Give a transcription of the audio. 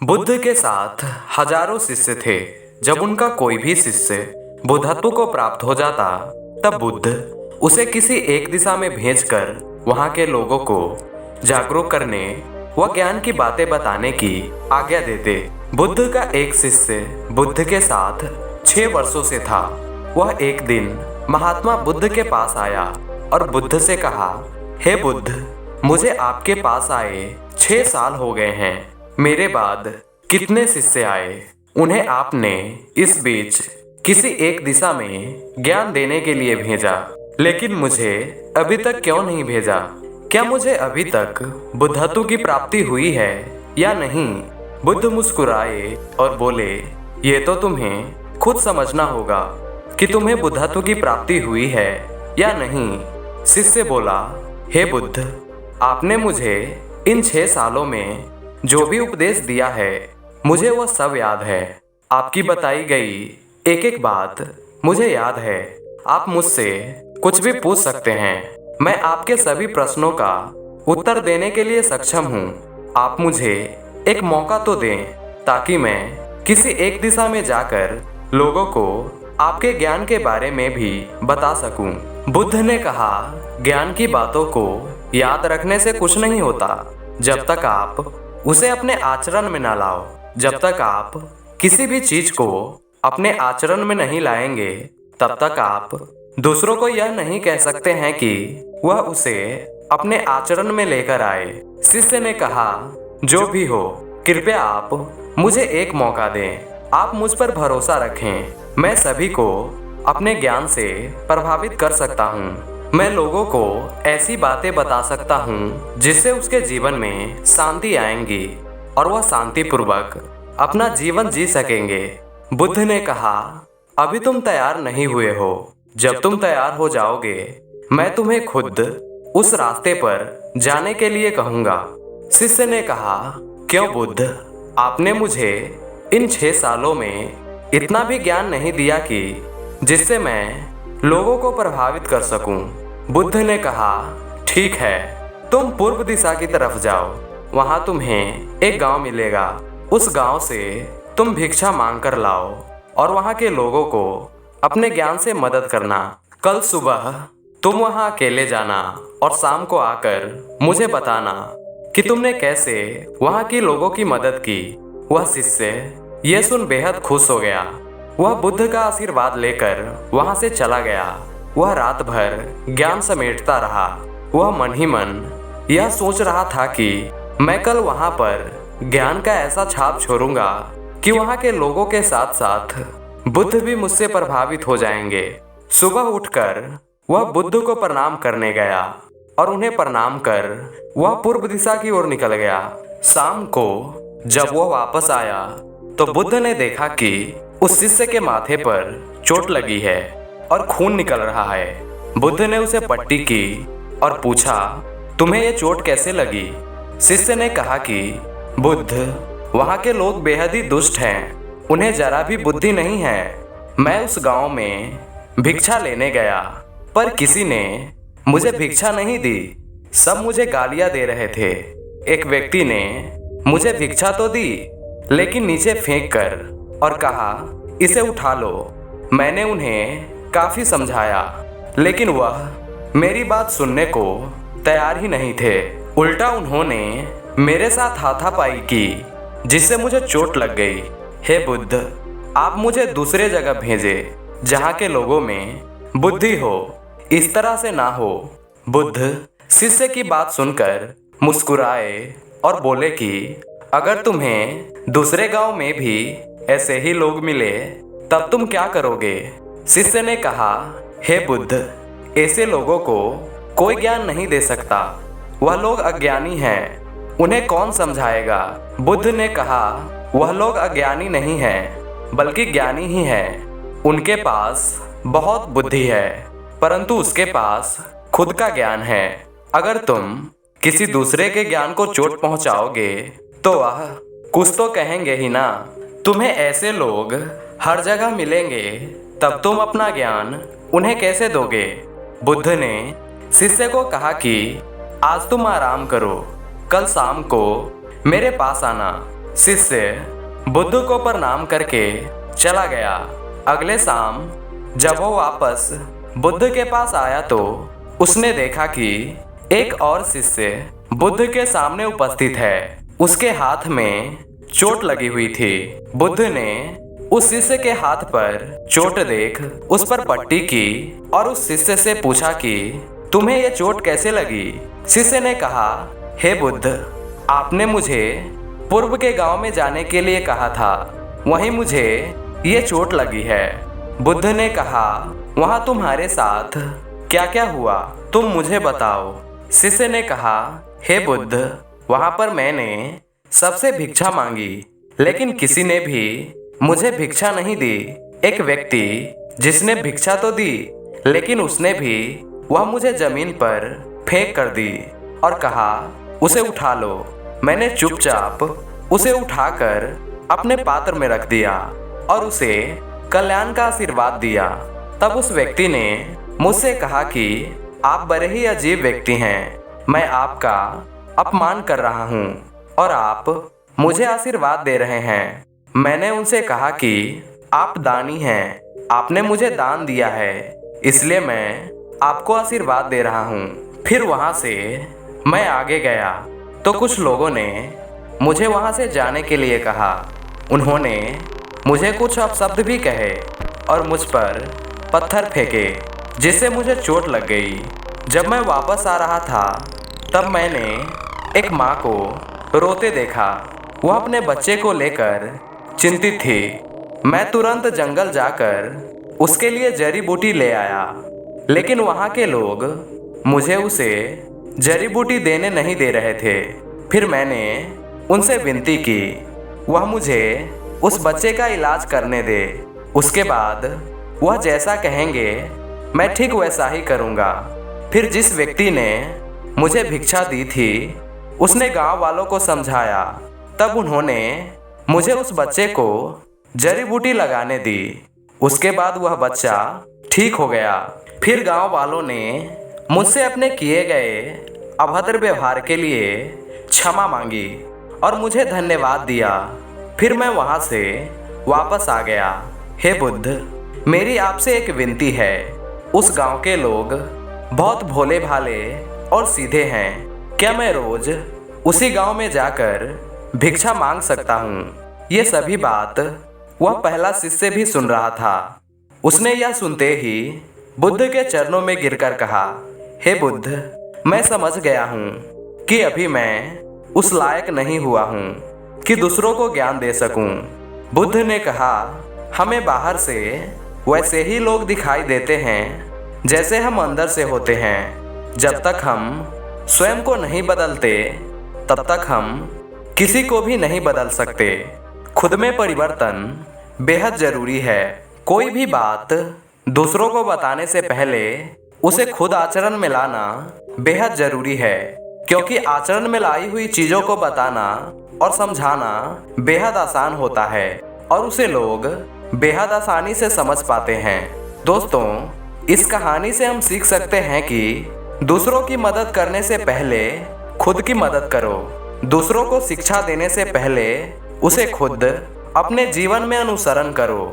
बुद्ध के साथ हजारों शिष्य थे। जब उनका कोई भी शिष्य बुद्धत्व को प्राप्त हो जाता, तब बुद्ध उसे किसी एक दिशा में भेजकर वहां के लोगों को जागरूक करने व ज्ञान की बातें बताने की आज्ञा देते। बुद्ध का एक शिष्य बुद्ध के साथ 6 वर्षों से था। वह एक दिन महात्मा बुद्ध के पास आया और बुद्ध से कहा, हे बुद्ध, मुझे आपके पास आए 6 साल हो गए हैं। मेरे बाद कितने शिष्य आए, उन्हें आपने इस बीच किसी एक दिशा में ज्ञान देने के लिए भेजा, लेकिन मुझे अभी तक क्यों नहीं भेजा? क्या मुझे अभी तक बुद्धत्व की प्राप्ति हुई है या नहीं? बुद्ध मुस्कुराए और बोले, ये तो तुम्हें खुद समझना होगा कि तुम्हें बुद्धत्व की प्राप्ति हुई है या नहीं। शिष्य बोला, हे बुद्ध, आपने मुझे इन 6 सालों में जो भी उपदेश दिया है, मुझे वह सब याद है। आपकी बताई गई एक एक बात मुझे याद है। आप मुझसे कुछ भी पूछ सकते हैं, मैं आपके सभी प्रश्नों का उत्तर देने के लिए सक्षम हूँ। आप मुझे एक मौका तो दें ताकि मैं किसी एक दिशा में जाकर लोगों को आपके ज्ञान के बारे में भी बता सकूं। बुद्ध ने कहा, ज्ञान की बातों को याद रखने से कुछ नहीं होता जब तक आप उसे अपने आचरण में ना लाओ। जब तक आप किसी भी चीज को अपने आचरण में नहीं लाएंगे, तब तक आप दूसरों को यह नहीं कह सकते हैं कि वह उसे अपने आचरण में लेकर आए। शिष्य ने कहा, जो भी हो, कृपया आप मुझे एक मौका दें। आप मुझ पर भरोसा रखें। मैं सभी को अपने ज्ञान से प्रभावित कर सकता हूँ। मैं लोगों को ऐसी बातें बता सकता हूँ जिससे उसके जीवन में शांति आएंगी और वह शांतिपूर्वक अपना जीवन जी सकेंगे। बुद्ध ने कहा, अभी तुम तैयार नहीं हुए हो। जब तुम तैयार हो जाओगे, मैं तुम्हें खुद उस रास्ते पर जाने के लिए कहूँगा। शिष्य ने कहा, क्यों बुद्ध, आपने मुझे इन 6 सालों में इतना भी ज्ञान नहीं दिया कि जिससे मैं लोगों को प्रभावित कर सकूं। बुद्ध ने कहा, ठीक है, तुम पूर्व दिशा की तरफ जाओ। वहां तुम्हें एक गांव मिलेगा। उस गांव से तुम भिक्षा मांग कर लाओ और वहां के लोगों को अपने ज्ञान से मदद करना। कल सुबह तुम वहां अकेले जाना और शाम को आकर मुझे बताना कि तुमने कैसे वहां के लोगों की मदद की। वह शिष्य यह सुन बेहद खुश हो गया। वह बुद्ध का आशीर्वाद लेकर वहां से चला गया। वह रात भर ज्ञान समेटता रहा। वह मन ही मन यह सोच रहा था कि मैं कल वहां पर ज्ञान का ऐसा छाप छोड़ूंगा कि वहां के लोगों के साथ साथ बुद्ध भी मुझसे प्रभावित हो जाएंगे। सुबह उठकर वह बुद्ध को प्रणाम करने गया और उन्हें प्रणाम कर वह पूर्व दिशा की ओर निकल गया। शाम को जब वह वापस आया तो बुद्ध ने देखा कि उस शिष्य के माथे पर चोट लगी है और खून निकल रहा है। बुद्ध ने उसे पट्टी की और पूछा, तुम्हें ये चोट कैसे लगी? शिष्य ने कहा कि बुद्ध, वहाँ के लोग बेहद ही दुष्ट हैं। उन्हें जरा भी बुद्धि नहीं है। मैं उस गांव में भिक्षा लेने गया, पर किसी ने मुझे भिक्षा नहीं दी। सब मुझे गालियां दे रहे थे। एक व्यक्ति ने मुझे भिक्षा तो दी, लेकिन नीचे फेंक कर और कहा, इसे उठा लो। मैंने उन्हें काफी समझाया, लेकिन वह मेरी बात सुनने को तैयार ही नहीं थे। उल्टा उन्होंने मेरे साथ हाथापाई की, जिससे मुझे चोट लग गई। हे बुद्ध, आप मुझे दूसरे जगह भेजे जहाँ के लोगों में बुद्धि हो। इस तरह से ना हो। बुद्ध शिष्य की बात सुनकर मुस्कुराए और बोले कि अगर तुम्हें दूसरे गांव में भी ऐसे ही लोग मिले, तब तुम क्या करोगे? शिष्य ने कहा, हे बुद्ध, ऐसे लोगों को कोई ज्ञान नहीं दे सकता। वह लोग अज्ञानी हैं, उन्हें कौन समझाएगा? बुद्ध ने कहा, वह लोग अज्ञानी नहीं हैं, बल्कि ज्ञानी ही हैं। उनके पास बहुत बुद्धि है, परंतु उसके पास खुद का ज्ञान है। अगर तुम किसी दूसरे के ज्ञान को चोट पहुंचाओगे तो वह कुछ तो कहेंगे ही ना। तुम्हें ऐसे लोग हर जगह मिलेंगे, तब तुम अपना ज्ञान उन्हें कैसे दोगे? बुद्ध ने शिष्य को कहा कि आज तुम आराम करो, कल शाम को मेरे पास आना। शिष्य बुद्ध को प्रणाम करके चला गया। अगले शाम जब वो वापस बुद्ध के पास आया तो उसने देखा कि एक और शिष्य बुद्ध के सामने उपस्थित है। उसके हाथ में चोट लगी हुई थी। बुद्ध ने उस शिष्य के हाथ पर चोट देख उस पर पट्टी की और उस शिष्य से पूछा कि तुम्हें यह चोट कैसे लगी। शिष्य ने कहा, हे बुद्ध, आपने मुझे पूर्व के गांव में जाने के लिए कहा था, वहीं मुझे ये चोट लगी है। बुद्ध ने कहा, वहां तुम्हारे साथ क्या क्या हुआ, तुम मुझे बताओ। शिष्य ने कहा, हे बुद्ध, वहां पर मैंने सबसे भिक्षा मांगी, लेकिन किसी ने भी मुझे भिक्षा नहीं दी। एक व्यक्ति जिसने भिक्षा तो दी, लेकिन उसने भी वह मुझे जमीन पर फेंक कर दी और कहा, उसे उठा लो। मैंने चुपचाप उसे उठाकर अपने पात्र में रख दिया और उसे कल्याण का आशीर्वाद दिया। तब उस व्यक्ति ने मुझसे कहा कि आप बड़े ही अजीब व्यक्ति हैं, मैं आपका अपमान कर रहा हूँ और आप मुझे आशीर्वाद दे रहे हैं। मैंने उनसे कहा कि आप दानी हैं, आपने मुझे दान दिया है, इसलिए मैं आपको आशीर्वाद दे रहा हूँ। फिर वहाँ से मैं आगे गया तो कुछ लोगों ने मुझे वहाँ से जाने के लिए कहा। उन्होंने मुझे कुछ अपशब्द भी कहे और मुझ पर पत्थर फेंके, जिससे मुझे चोट लग गई। जब मैं वापस आ रहा था तब मैंने एक माँ को रोते देखा। वह अपने बच्चे को लेकर चिंतित थी। मैं तुरंत जंगल जाकर उसके लिए जड़ी बूटी ले आया, लेकिन वहाँ के लोग मुझे उसे जड़ी बूटी देने नहीं दे रहे थे। फिर मैंने उनसे विनती की वह मुझे उस बच्चे का इलाज करने दे। उसके बाद वह जैसा कहेंगे मैं ठीक वैसा ही करूँगा। फिर जिस व्यक्ति ने मुझे भिक्षा दी थी उसने गांव वालों को समझाया। तब उन्होंने मुझे उस बच्चे को जड़ी बूटी लगाने दी। उसके बाद वह बच्चा ठीक हो गया। फिर गांव वालों ने मुझसे अपने किए गए अभद्र व्यवहार के लिए क्षमा मांगी और मुझे धन्यवाद दिया। फिर मैं वहां से वापस आ गया। हे बुद्ध, मेरी आपसे एक विनती है। उस गांव के लोग बहुत भोले भाले और सीधे हैं। क्या मैं रोज उसी गांव में जाकर भिक्षा मांग सकता हूँ? ये सभी बात वह पहला शिष्य भी सुन रहा था। उसने यह सुनते ही बुद्ध के चरणों में गिरकर कहा, हे बुद्ध, मैं समझ गया हूँ कि अभी मैं उस लायक नहीं हुआ हूँ कि दूसरों को ज्ञान दे सकूँ। बुद्ध ने कहा, हमें बाहर से वैसे ही लोग दिखाई देते हैं जैसे हम अंदर से होते हैं। जब तक हम स्वयं को नहीं बदलते तब तक हम किसी को भी नहीं बदल सकते। खुद में परिवर्तन बेहद जरूरी है। कोई भी बात दूसरों को बताने से पहले उसे खुद आचरण में लाना बेहद जरूरी है, क्योंकि आचरण में लाई हुई चीजों को बताना और समझाना बेहद आसान होता है और उसे लोग बेहद आसानी से समझ पाते हैं। दोस्तों, इस कहानी से हम सीख सकते हैं कि दूसरों की मदद करने से पहले खुद की मदद करो। दूसरों को शिक्षा देने से पहले उसे खुद अपने जीवन में अनुसरण करो।